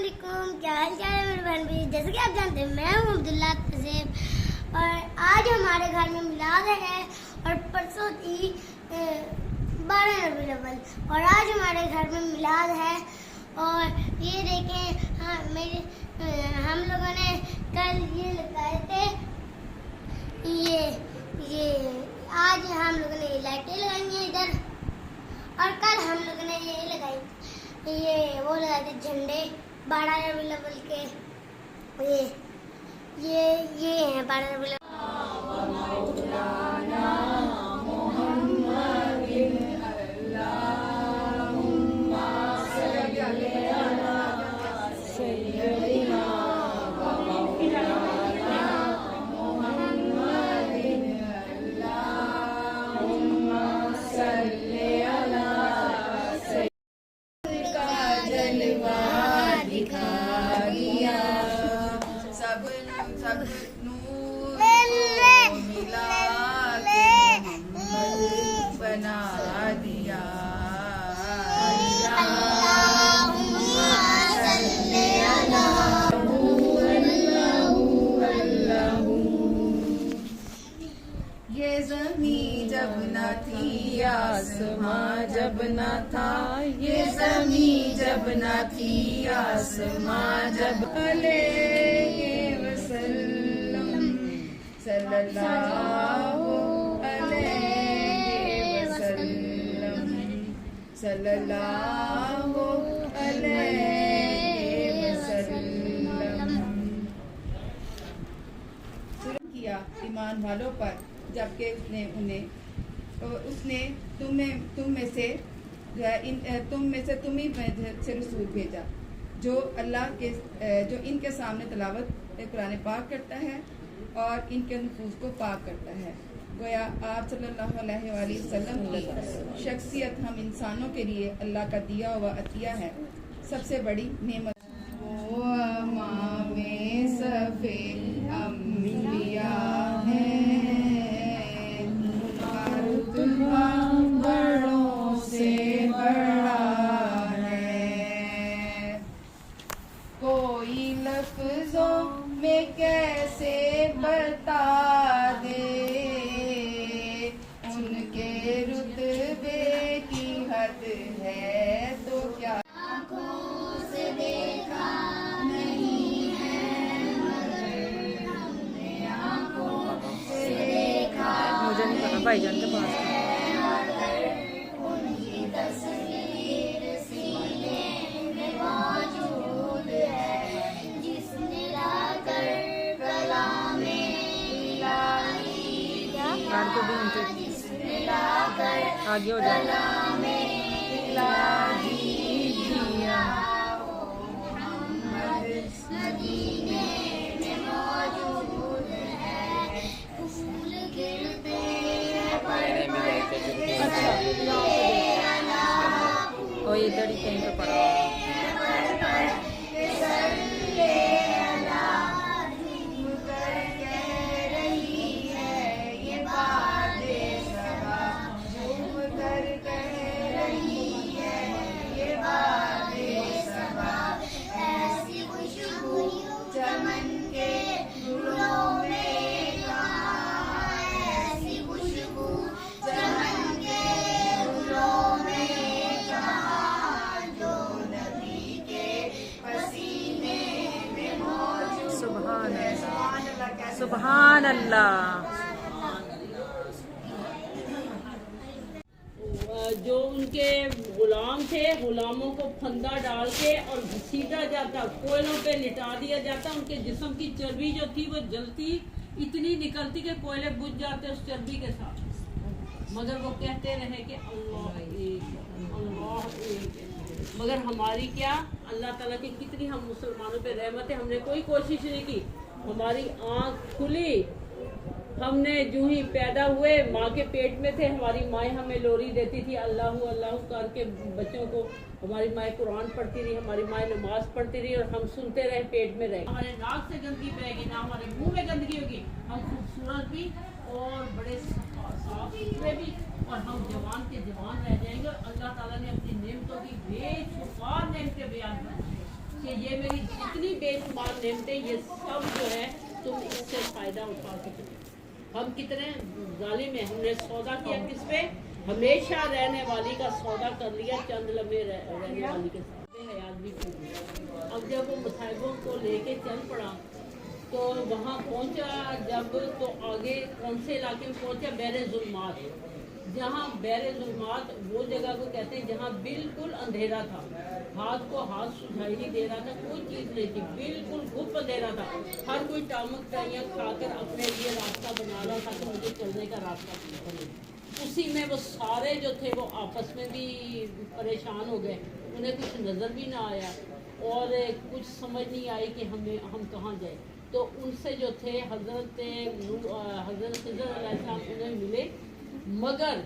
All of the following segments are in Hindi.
वालेकुम, क्या हाल चाल है मेरे बहन भाई। जैसे कि आप जानते हैं मैं हूँ अब्दुल्ला तज़ेब और आज हमारे घर में मिलाद है और परसों थी 12 रबीउल अव्वल और आज हमारे घर में मिलाद है। और ये देखें, हाँ हम लोगों ने कल ये लगाए थे, ये आज हम लोगों ने ये लाइटें लगाई हैं इधर और कल हम लोगों ने ये लगाई, वो लगाए थे झंडे 12 रबीउल अव्वल के। ये हैं 12 रबीउल अव्वल। ये ज़मीं जब न थी आसमां जब न था, ये ज़मीं जब न थी आसमां जब अलैहि वसल्लम सल्लल्लाहु अलैहि वसल्लम सल्लल्लाहु अलैहि वसल्लम किया ईमान वालों पर, जबकि उसने तुम में से तुम्ही से रसूल भेजा जो इनके सामने तलावत कुरान पाक करता है और इनके नफूस को पाक करता है। गोया आप सल्लल्लाहु अलैहि वसल्लम की शख्सियत हम इंसानों के लिए अल्लाह का दिया हुआ अतिया है, सबसे बड़ी नेमत। बड़ों से बड़ा है, कोई लफ्जों में कैसे बता दे उनके रुतबे की हद है तो क्या। आँखों से देखा नहीं है मगर हमने आँखों से देखा, मुझे नहीं पता भाईजान के पास उनकी तस्वीर सीने में मौजूद है, जिसने लाकर कलामे इलाही जिसने लाकर आगे हो जाए कलामे इलाही दिया, मदीने में मौजूद है, फूल गिरते हैं और इधर ही कहीं पे पड़ा सुभान अल्लाह। जो उनके गुलाम थे, गुलामों को फंदा डाल के और घसीटा जाता, कोयलों पे लिटा दिया जाता, उनके जिस्म की चर्बी जो थी वो जलती इतनी निकलती कि कोयले बुझ जाते उस चर्बी के साथ, मगर वो कहते रहे कि अल्लाह एक, अल्लाह एक। मगर हमारी क्या, अल्लाह ताला की कितनी हम मुसलमानों पे रहमत है, हमने कोई कोशिश नहीं की, हमारी आँख खुली, हमने जो ही पैदा हुए माँ के पेट में थे, हमारी माएँ हमें लोरी देती थी अल्लाह अल्लाह करके बच्चों को, हमारी माएँ कुरान पढ़ती रही, हमारी माएँ नमाज पढ़ती रही और हम सुनते रहे, पेट में रहे। हमारे नाक से गंदगी बहेगी ना हमारे मुंह में गंदगी होगी, हम खूबसूरत भी और बड़े साफ सुथरे भी और हम जवान के जवान रह जाएंगे। अल्लाह ताला ने अपनी नेमतों की बेशुमार नेमतें बयान की कि ये मेरी जितनी बेशुमार नेमतें, ये सब जो है तुम इससे फ़ायदा उठा सको। हम कितने जालिम हैं, हमने सौदा किया किस पे? हमेशा रहने वाली का सौदा कर लिया चंद लम्हे रहने वाली के साथ। हयात भी की। अब जब वो मुसाहिबों को लेके चल पड़ा तो वहाँ पहुँचा जब, तो आगे कौन से इलाके में पहुँचा? बैरे जुल्मात। जहाँ बैरे जुल्मात वो जगह को कहते हैं जहाँ बिल्कुल अंधेरा था, हाथ को हाथ सुझाई नहीं दे रहा था, कोई चीज़ नहीं थी, बिल्कुल गुप्त अंधेरा था। हर कोई टामक टाइयाँ खाकर अपने लिए रास्ता बना रहा था कि मुझे चलने का रास्ता बने। उसी में वो सारे जो थे वो आपस में भी परेशान हो गए, उन्हें कुछ नज़र भी ना आया और कुछ समझ नहीं आई कि हम कहाँ जाए। तो उनसे जो थे हज़रत खिज़र अलैहिस्सलाम उन्हें मिले, मगर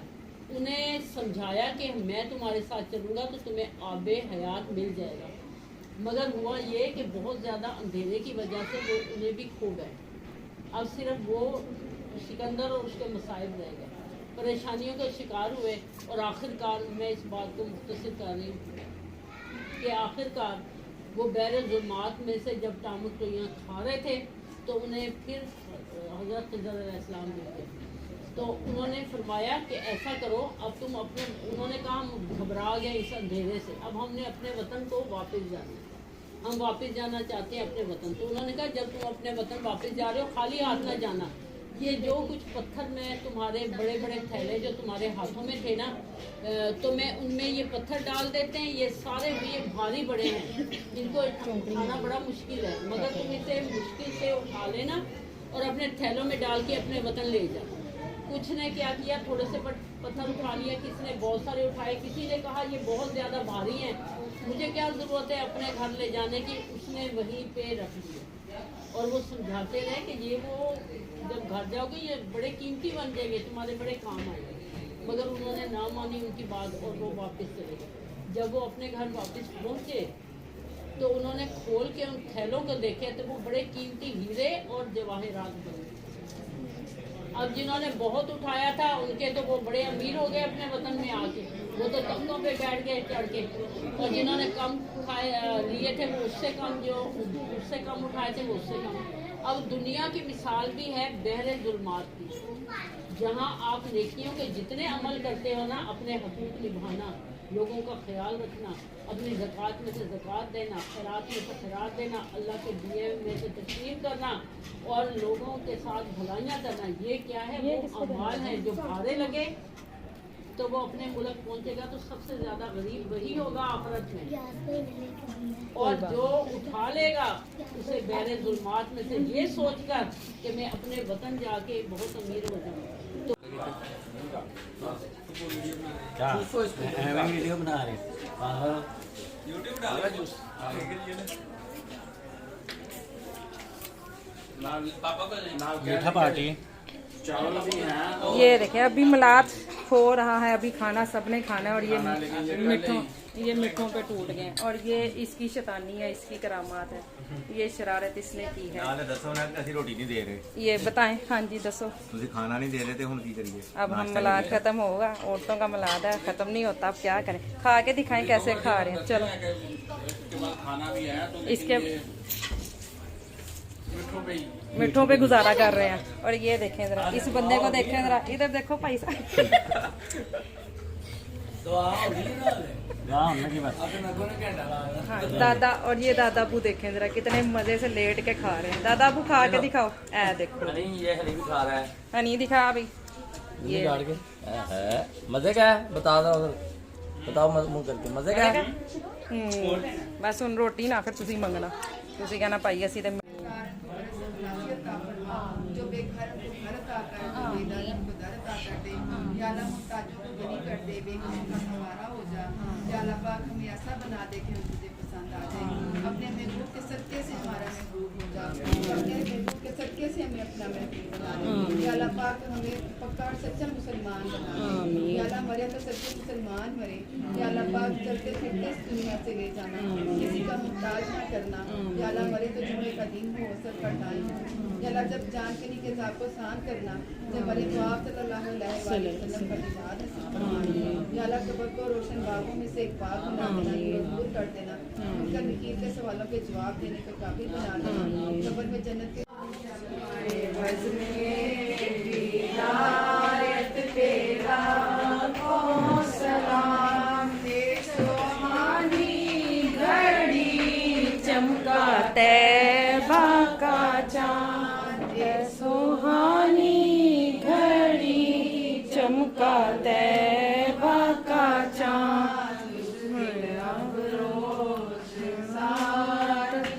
उन्हें समझाया कि मैं तुम्हारे साथ चलूँगा तो तुम्हें आबे हयात मिल जाएगा। मगर हुआ ये कि बहुत ज़्यादा अंधेरे की वजह से वो उन्हें भी खो गए। अब सिर्फ वो सिकंदर और उसके मसाइब रह गए, परेशानियों का शिकार हुए। और आखिरकार मैं इस बात को मुख्तसर कर रही हूँ कि आखिरकार वो बैर जुल्मात में से जब टामुक टोइयाँ खा रहे थे तो उन्हें फिर हज़रत खिज़र अलैहिस्सलाम मिल गए। तो उन्होंने फरमाया कि ऐसा करो, अब तुम अपने, उन्होंने कहा हम घबरा गए इस अंधेरे से, अब हमने अपने वतन को वापस जाना है, हम वापस जाना चाहते हैं अपने वतन। तो उन्होंने कहा जब तुम अपने वतन वापस जा रहे हो खाली हाथ ना जाना, ये जो कुछ पत्थर में तुम्हारे बड़े बड़े थैले जो तुम्हारे हाथों में थे ना, तो मैं उनमें ये पत्थर डाल देते हैं, ये सारे ये भारी बड़े हैं, इनको उठाना बड़ा मुश्किल है, मगर तुम इसे मुश्किल से उठा लेना और अपने थैलों में डाल के अपने वतन ले जाओ। कुछ ने क्या किया, थोड़े से पत्थर उठा लिया, किसी ने बहुत सारे उठाए, किसी ने कहा ये बहुत ज़्यादा भारी हैं, मुझे क्या ज़रूरत है अपने घर ले जाने की, उसने वहीं पे रख दिया। और वो समझाते रहे कि ये वो जब घर जाओगे ये बड़े कीमती बन जाएंगे, तुम्हारे बड़े काम आएंगे। मगर उन्होंने ना मानी उनकी बात और वो वापस चले गए। जब वो अपने घर वापस पहुँचे तो उन्होंने खोल के उन थैलों को देखे तो वो बड़े कीमती हीरे और जवाहरात बने। अब जिन्होंने बहुत उठाया था उनके तो वो बड़े अमीर हो गए अपने वतन में आके, वो तो तख्तों पे बैठ गए चढ़ के, और जिन्होंने कम लिए थे वो उससे कम, जो उससे कम उठाए थे वो उससे कम। अब दुनिया की मिसाल भी है बहरे जुल्मात की, जहाँ आप नेकियों के जितने अमल करते हो ना, अपने हकूक निभाना, लोगों का ख्याल रखना, अपनी ज़कात में से ज़कात देना, खैरात में से खैरात देना, अल्लाह के दिए में से तस्लीम करना और लोगों के साथ भलाइयाँ करना, ये क्या है? वो अमाल है जो भारे लगे तो वो अपने मुल्क पहुँचेगा तो सबसे ज़्यादा गरीब वही होगा आखिरत में, और जो उठा लेगा उसे बैरे जुल्मात में से ये सोचकर कि मैं अपने वतन जाके बहुत अमीर हो जाऊँ। क्या वीडियो बना रहे यूट्यूब डाल मीठा पार्टी। ये देखिए अभी मिलाद हो रहा है, अभी खाना सबने खाना है और ये मिठों पे टूट गए और ये इसकी शैतानी है, इसकी करामात है, ये शरारत इसने की है। दसो ना असि रोटी नहीं दे रहे, ये बताएं। हाँ जी दसो। तुझे खाना नहीं दे रहे थे, हुन की करिए? अब हम मिलाद खत्म होगा, औरतों का मिलाद है, खत्म नहीं होता, अब क्या करें? खा के दिखाएं कैसे खा रहे हैं। चलो इसके मिठों पे गुजारा कर रहे हैं। और ये देखें जरा, इस बंदे को देखें जरा, इधर देखो भाई साहब। हाँ दादा, और ये दादा अबू देखें जरा कितने मजे से लेट के खा रहे हैं। दादा अबू खा के दिखाओ। ऐ देखो ये हनी भी खा रहा है। हनी दिखा अभी ये मजे का है, बता दो बताओ मुंह करके मजे का है। बस उन रोटी ना फिर तुसी मंगना, तुसी कहना भाई असी ते जो बेघर को घर अता कर दे, बेदर को दर अता कर दे, या अल्लाह मुहताजों को गनी कर दे, बेघरों का सहारा हो जा, या अल्लाह पाक हमें ऐसा बना दे कि हम तुझे पसंद आ जाए, अपने महबूब के सदके से हमारा महबूब हो जा, अपने महबूब के सदके से हमें अपना महफूज बना दे। या अल्लाह पाक हमें पक्का और सच्चा मुसलमान बना दे। या अल्लाह मरे तो सच्चे मुसलमान मरे। या अल्लाह पाक चलते फिरते इस दुनिया से ले जाना, किसी का मुहताज ना करना। या अल्लाह मरे तो जुम्मे का दिन हो, अवसर का टाइम हो। या अल्लाह जब जान के नहीं के साथ को आसान करना, जब मरे तो आप सल्लल्लाहु अलैहि वसल्लम का दीदार नसीब फरमाना। या अल्लाह कब्र को रोशन बागों में से एक बाग बना देना, दूर कर देना, उनका नकीर के सवालों के जवाब देने का काबिल बना देना। कब्र में जन्नत के चमका तैबा का चांद, सुहानी घड़ी चमका तैबा का चांद,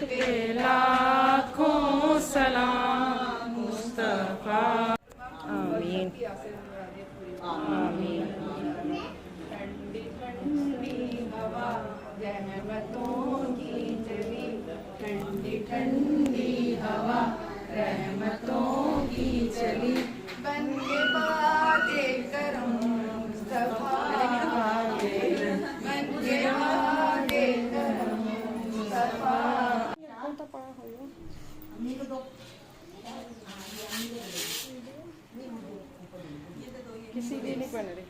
पे लाखों सलाम मुस्तफा। आमीन आमीन। ठंडी ठंडी हवा रहमतों की चली, ठंडी ठंडी हवा रहमतों की चली, बन के बाते करम मुस्तफा, बन के बाते करम मुस्तफा। किसी भी नहीं बन रही।